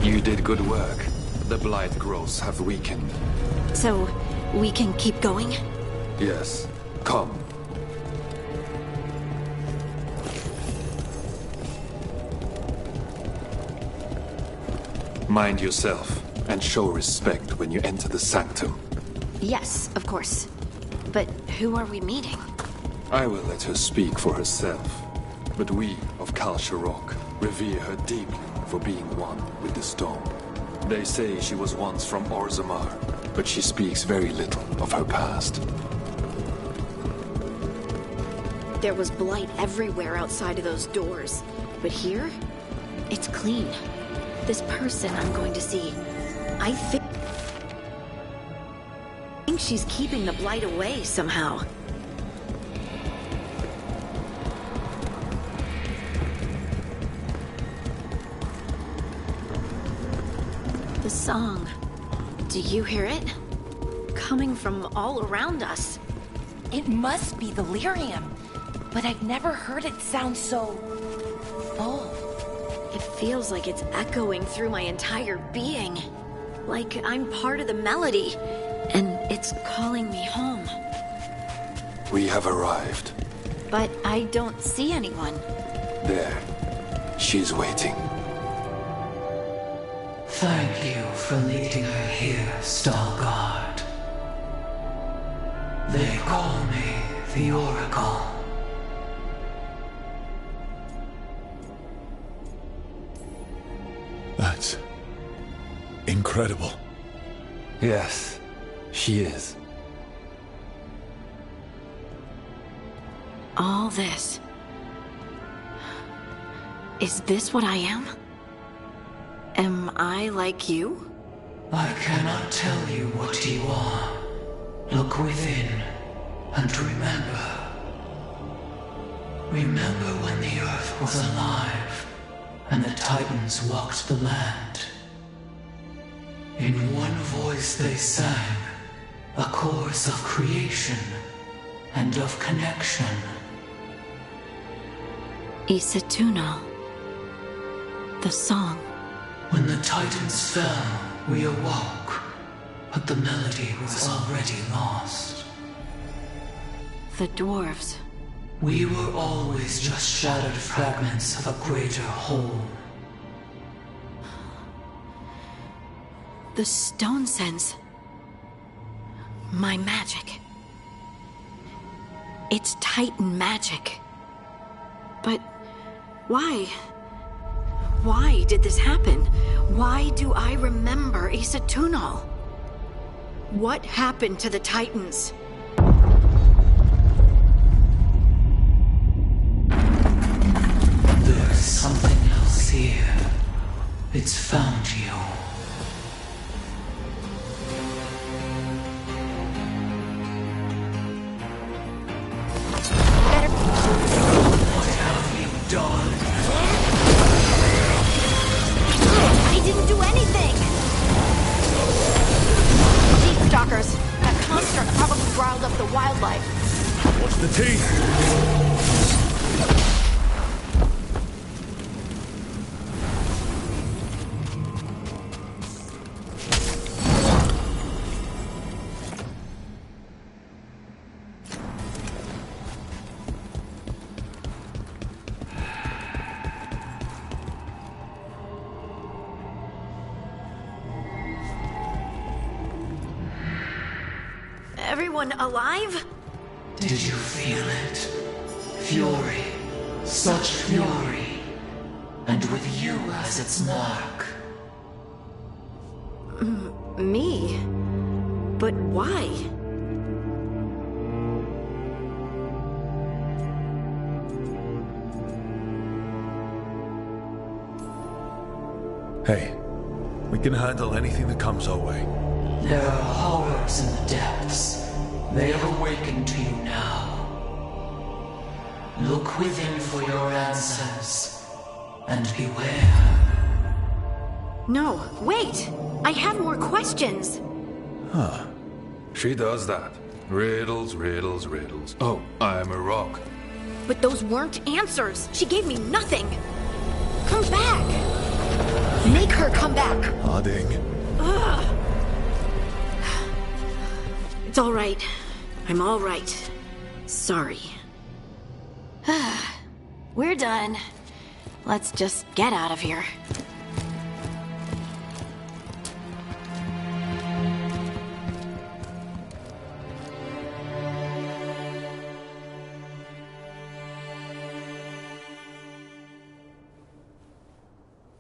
You did good work. The blight growths have weakened. So, we can keep going? Yes. Come. Mind yourself, and show respect when you enter the sanctum. Yes, of course. But who are we meeting? I will let her speak for herself. But we of Kal Sharok revere her deeply for being one with the storm. They say she was once from Orzammar, but she speaks very little of her past. There was blight everywhere outside of those doors. But here, it's clean. This person I'm going to see, I think she's keeping the blight away somehow. The song. Do you hear it? Coming from all around us. It must be the lyrium, but I've never heard it sound so full. It feels like it's echoing through my entire being. Like I'm part of the melody, and it's calling me home. We have arrived. But I don't see anyone. There. She's waiting. Thank you for leading her here, Stalguard. They call me the Oracle. That's incredible. Yes, she is. All this. Is this what I am? Am I like you? I cannot tell you what you are. Look within and remember. Remember when the Earth was alive and the Titans walked the land. In one voice they sang a chorus of creation and of connection. Isatuno. The song. When the Titans fell, we awoke, but the melody was already lost. The dwarves. We were always just shattered fragments of a greater whole. The stone sense. My magic. It's Titan magic. But why? Why did this happen? Why do I remember Isatuno? What happened to the Titans? There's something else here. It's found you. What have you done? I didn't do anything! Deep stalkers. That construct probably riled up the wildlife. What's the teeth? Everyone alive? Did you feel it? Fury. Such fury. And with you as its mark. Me? But why? Hey, we can handle anything that comes our way. There are horrors in the depths. They have awakened to you now. Look within for your answers, and beware. No, wait! I have more questions! Huh. She does that. Riddles, riddles, riddles. Oh, I'm a rock. But those weren't answers! She gave me nothing! Come back! Make her come back! Harding. Ugh. It's all right. I'm all right. Sorry. We're done. Let's just get out of here.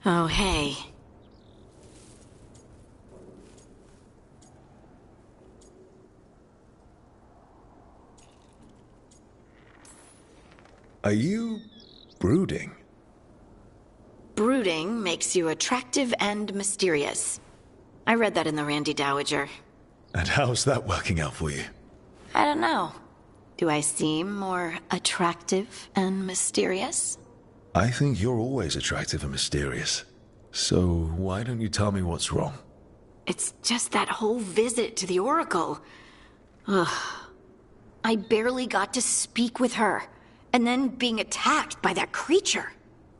Oh, hey. Are you brooding? Brooding makes you attractive and mysterious. I read that in the Randy Dowager. And how's that working out for you? I don't know. Do I seem more attractive and mysterious? I think you're always attractive and mysterious. So why don't you tell me what's wrong? It's just that whole visit to the Oracle. Ugh. I barely got to speak with her. And then being attacked by that creature.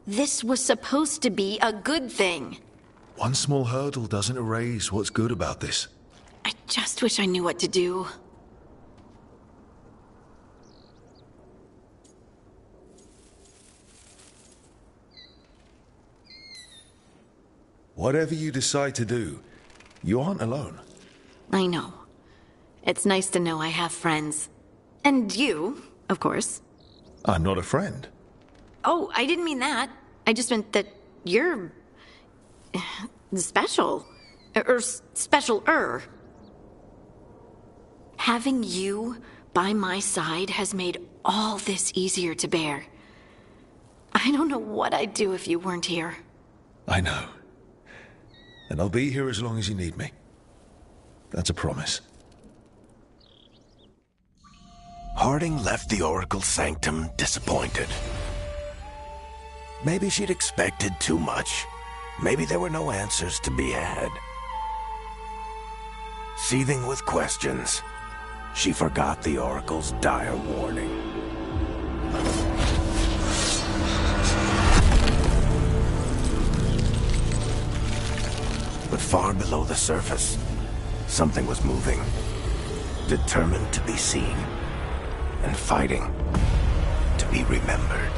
This was supposed to be a good thing. One small hurdle doesn't erase what's good about this. I just wish I knew what to do. Whatever you decide to do, you aren't alone. I know. It's nice to know I have friends. And you, of course. I'm not a friend. Oh, I didn't mean that. I just meant that you're... special. Or special-er. Having you by my side has made all this easier to bear. I don't know what I'd do if you weren't here. I know. And I'll be here as long as you need me. That's a promise. Harding left the Oracle Sanctum disappointed. Maybe she'd expected too much. Maybe there were no answers to be had. Seething with questions, she forgot the Oracle's dire warning. But far below the surface, something was moving, determined to be seen, and fighting to be remembered.